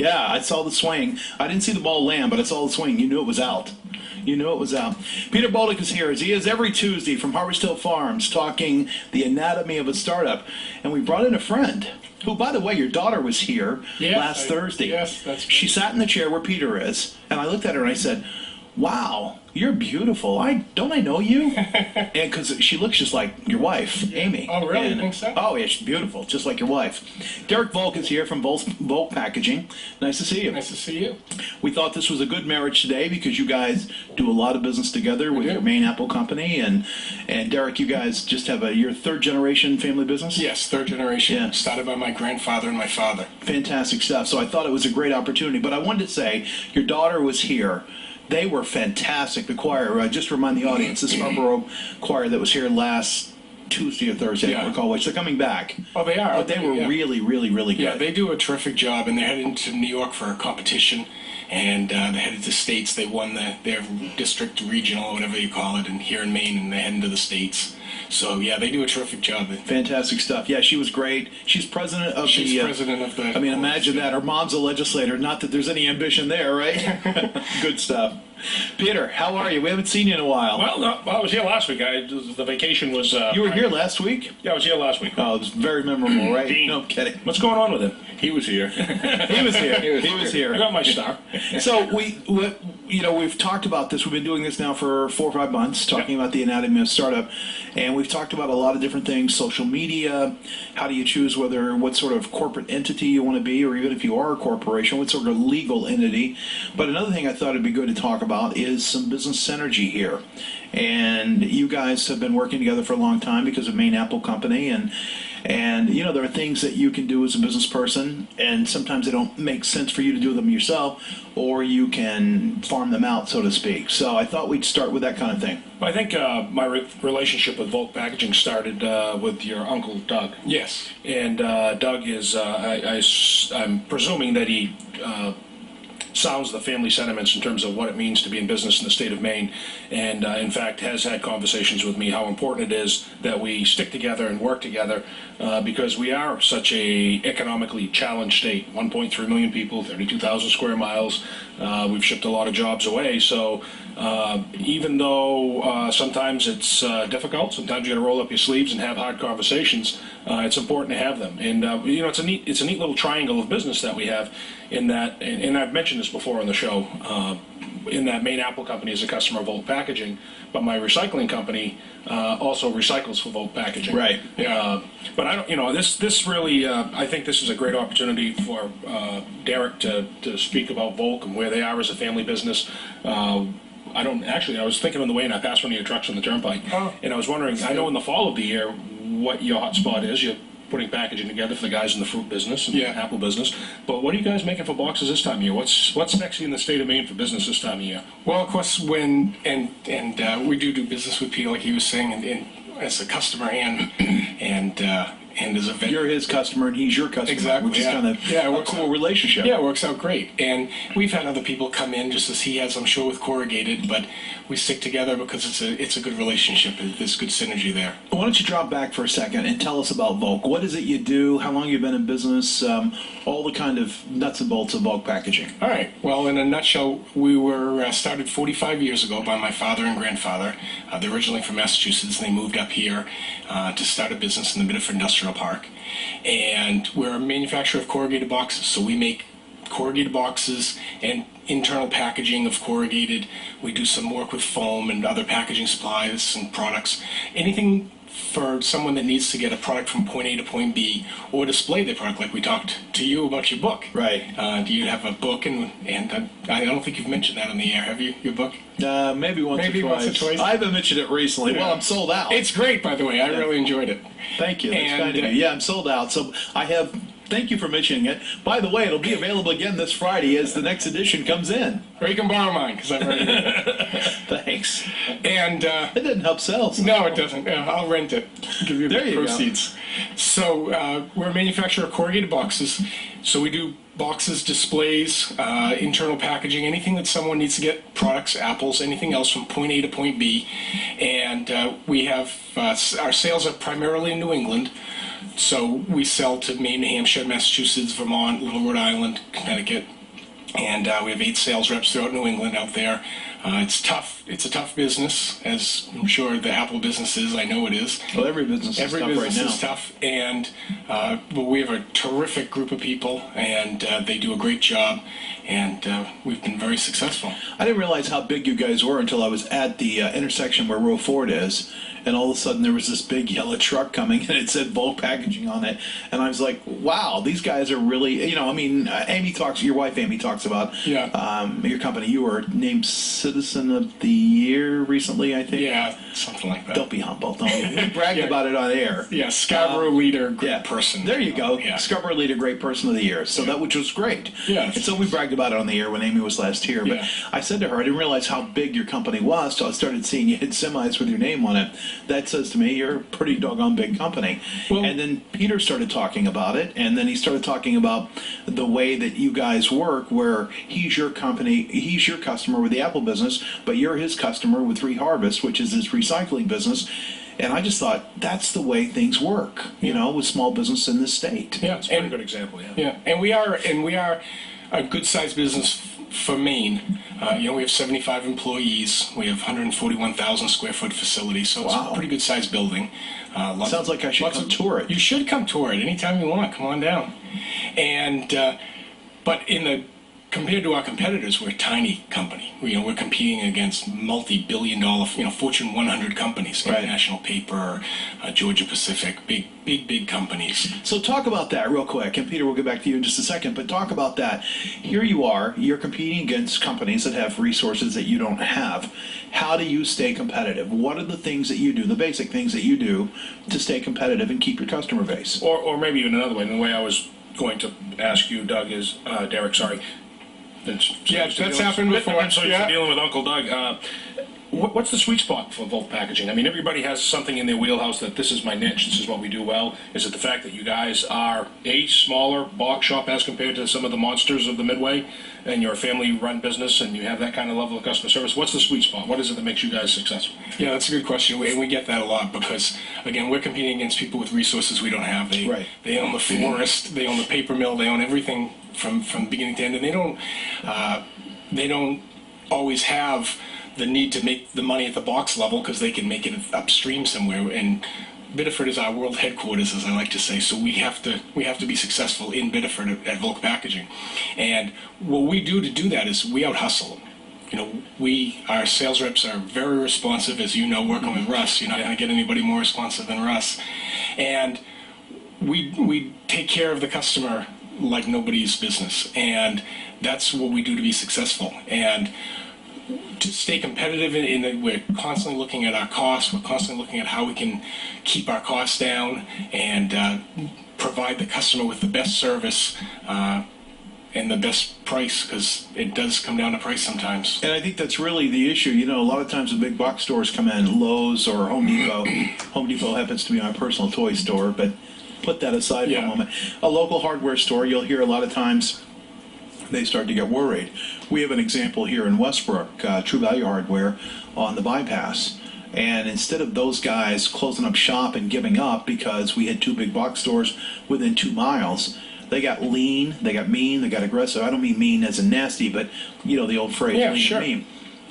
Yeah, I saw the swing. I didn't see the ball land, but I saw the swing. You knew it was out. You knew it was out. Peter Bolduc is here, as he is every Tuesday from Harvest Hill Farms, talking the anatomy of a startup. And we brought in a friend who, by the way, your daughter was here last Thursday. Yes, that's right. She sat in the chair where Peter is, and I looked at her and I said, wow, you're beautiful. Don't I know you? And because she looks just like your wife, Amy. Oh, really? And, You think so? Oh, yeah, she's beautiful, just like your wife. Derek Volk is here from Volk Packaging. Nice to see you. Nice to see you. We thought this was a good marriage today because you guys do a lot of business together with your main Apple company. And Derek, you guys just have your third generation family business? Yes, third generation. Yeah. Started by my grandfather and my father. Fantastic stuff. So I thought it was a great opportunity. But I wanted to say, your daughter was here. They were fantastic, the choir. Just to remind the audience, the Scarborough choir that was here last Tuesday or Thursday, I don't recall which. They're coming back. Oh, they are? But they were really, really, really good. Yeah, they do a terrific job, and they're heading to New York for a competition, and they're headed to States. They won their district, regional, whatever you call it, and here in Maine, and they're heading to the States. So, yeah, they do a terrific job. Fantastic stuff. Yeah, she was great. She's president of She's president of the... I mean, imagine that. Her mom's a legislator. Not that there's any ambition there, right? Good stuff. Peter, how are you? We haven't seen you in a while. Well, no, I was here last week. The vacation was... You were here last week? Yeah, I was here last week. Oh, it was very memorable, right? Dean. No kidding. What's going on with him? He was here. He was here. He was here. I got my star. So we've talked about this. We've been doing this now for 4 or 5 months, talking about the anatomy of startup, and we've talked about a lot of different things: social media. How do you choose what sort of corporate entity you want to be, or even if you are a corporation, what sort of legal entity? But another thing I thought it'd be good to talk about is some business synergy here. And you guys have been working together for a long time because of Maine Apple Company, and there are things that you can do as a business person, and sometimes they don't make sense for you to do them yourself, or you can farm them out, so to speak. So I thought we'd start with that kind of thing. Well, I think my relationship with Volk Packaging started with your uncle, Doug. Yes. And Doug is, I'm presuming that he sounds the family sentiments in terms of what it means to be in business in the state of Maine, and in fact has had conversations with me how important it is that we stick together and work together because we are such a economically challenged state. 1.3 million people, 32,000 square miles. We've shipped a lot of jobs away, so even though sometimes it's difficult, sometimes you got to roll up your sleeves and have hard conversations. It's important to have them, and it's a neat little triangle of business that we have. In that, and I've mentioned this before on the show. In that Maine Apple Company is a customer of Volk Packaging, but my recycling company also recycles for Volk Packaging. Right. But I don't, this really, I think this is a great opportunity for Derek to speak about Volk and where they are as a family business. I was thinking on the way, and I passed one of your trucks on the turnpike, and I was wondering, I know in the fall of the year what your hot spot is. You're putting packaging together for the guys in the fruit business and apple business, but what are you guys making for boxes this time of year? What's sexy in the state of Maine for business this time of year? Well, of course, when we do business with Pete, like he was saying, and as a customer and as a vendor. You're his customer and he's your customer, Exactly, which is kind of a cool relationship. Yeah, it works out great. And we've had other people come in, just as he has, I'm sure, with corrugated, but we stick together because it's a good relationship. There's good synergy there. Why don't you drop back for a second and tell us about Volk? What is it you do? How long you've been in business? All the kind of nuts and bolts of Volk Packaging. All right. Well, in a nutshell, we were started 45 years ago by my father and grandfather. They're originally from Massachusetts. They moved up here to start a business in the Biddeford Industrial Park. And we're a manufacturer of corrugated boxes. So we make corrugated boxes and internal packaging of corrugated. We do some work with foam and other packaging supplies and products. Anything for someone that needs to get a product from point A to point B or display their product, like we talked to you about your book. Right. Do you have a book? And I don't think you've mentioned that on the air, have you, your book? Maybe once or twice. I haven't mentioned it recently. Yeah. Well, I'm sold out. It's great, by the way. I really enjoyed it. Thank you. That's kind of you. Yeah, I'm sold out. So I have... Thank you for mentioning it. By the way, it'll be available again this Friday as the next edition comes in. Or you can borrow mine, because I've already read it. Thanks. And it doesn't help sales. No, it doesn't. I'll rent it. Give you the proceeds. Go. So we're a manufacturer of corrugated boxes. So we do boxes, displays, internal packaging, anything that someone needs to get products, apples, anything else from point A to point B. And we have our sales are primarily in New England. So we sell to Maine, New Hampshire, Massachusetts, Vermont, Little Rhode Island, Connecticut, And we have 8 sales reps throughout New England out there. It's tough. It's a tough business, as I'm sure the Apple business is. I know it is. Well, every business is tough right now. Every business is tough. And but we have a terrific group of people, and they do a great job. And we've been very successful. I didn't realize how big you guys were until I was at the intersection where Row Ford is, and all of a sudden there was this big yellow truck coming, and it said Volk Packaging on it, and I was like, wow, these guys are really, you know, I mean, your wife Amy talks about your company. You were named Citizen of the Year recently, I think. Yeah, something like that. Don't be humble. Don't be. We bragged about it on air. Yeah, Scarborough Leader, great person. There you go. Yeah. Scarborough Leader, Great Person of the Year. So that, which was great. Yeah. And so we bragged about it on the air when Amy was last here. But I said to her, I didn't realize how big your company was till I started seeing you hit semis with your name on it. That says to me, you're a pretty doggone big company. Well, and then Peter started talking about it, and then he started talking about the way that you guys work, where he's your company, he's your customer with the Apple business, but you're his customer with Reharvest, which is his recycling business. And I just thought that's the way things work, you know, with small business in this state. Yeah, It's a pretty good example, yeah. Yeah, and we are a good-sized business for Maine. You know, we have 75 employees. We have 141,000 square foot facility, so it's a pretty good-sized building. Sounds like I should come tour it. You should come tour it anytime you want. Come on down. And but compared to our competitors, we're a tiny company. We're competing against multi-billion-dollar, Fortune 100 companies, International Paper, Georgia Pacific, big companies. So talk about that real quick, and Peter, we'll get back to you in just a second, but talk about that. Here you are, you're competing against companies that have resources that you don't have. How do you stay competitive? What are the things that you do, the basic things that you do to stay competitive and keep your customer base? Or maybe even another way, the way I was going to ask you, Doug, is, Derek, sorry. That's happened before. So you're dealing with Uncle Doug. What's the sweet spot for Volk Packaging? I mean, everybody has something in their wheelhouse that this is my niche, this is what we do well. Is it the fact that you guys are a smaller box shop as compared to some of the monsters of the Midway, and you're a family-run business and you have that kind of level of customer service? What's the sweet spot? What is it that makes you guys successful? Yeah, that's a good question, and we get that a lot because, again, we're competing against people with resources we don't have. They own the forest, they own the paper mill, they own everything from beginning to end, and they don't always have the need to make the money at the box level because they can make it upstream somewhere. And Biddeford is our world headquarters, as I like to say. So we have to be successful in Biddeford at Volk Packaging. And what we do to do that is we out hustle them. Our sales reps are very responsive, as you know, working with Russ. You're not going to get anybody more responsive than Russ. And we take care of the customer like nobody's business. And that's what we do to be successful. And to stay competitive in that, we're constantly looking at our costs, we're constantly looking at how we can keep our costs down and provide the customer with the best service and the best price, because it does come down to price sometimes. And I think that's really the issue. A lot of times the big box stores come in, Lowe's or Home Depot. Home Depot happens to be my personal toy store, but put that aside for a moment. A local hardware store, you'll hear a lot of times they start to get worried. We have an example here in Westbrook, True Value Hardware on the bypass. And instead of those guys closing up shop and giving up because we had 2 big box stores within 2 miles, they got lean, they got mean, they got aggressive. I don't mean mean as in nasty, but the old phrase, lean and mean.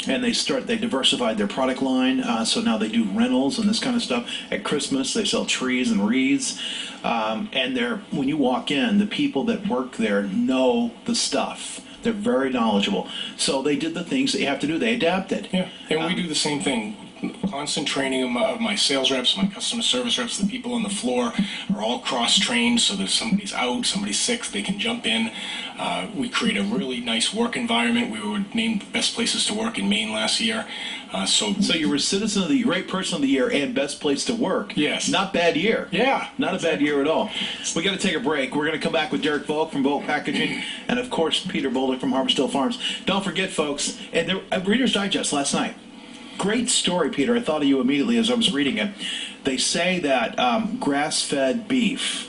And they diversified their product line, so now they do rentals and this kind of stuff. At Christmas, they sell trees and wreaths. And when you walk in, the people that work there know the stuff. They're very knowledgeable. So they did the things that you have to do. They adapted. Yeah, and we do the same thing. Constant training of my sales reps, my customer service reps, the people on the floor are all cross-trained, so that if somebody's out, somebody's sick, they can jump in. We create a really nice work environment. We were named Best Places to Work in Maine last year. So you were Citizen of the Great Person of the Year and Best Place to Work. Yes. Not bad year. Yeah. Not a bad year at all. We got to take a break. We're going to come back with Derek Volk from Volk Packaging and, of course, Peter Bolduc from Harborsville Farms. Don't forget, folks, and Reader's Digest last night. Great story, Peter. I thought of you immediately as I was reading it. They say that grass-fed beef,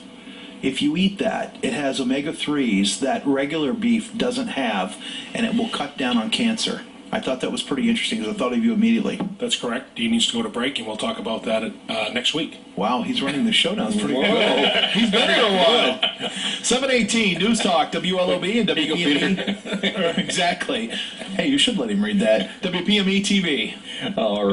if you eat that, it has omega-3s that regular beef doesn't have, and it will cut down on cancer. I thought that was pretty interesting because I thought of you immediately. That's correct. He needs to go to break, and we'll talk about that next week. Wow, he's running the show now. It's pretty good. He's been here a while. 718 News Talk, WLOB and WPME. Exactly. Hey, you should let him read that. WPME TV. All right.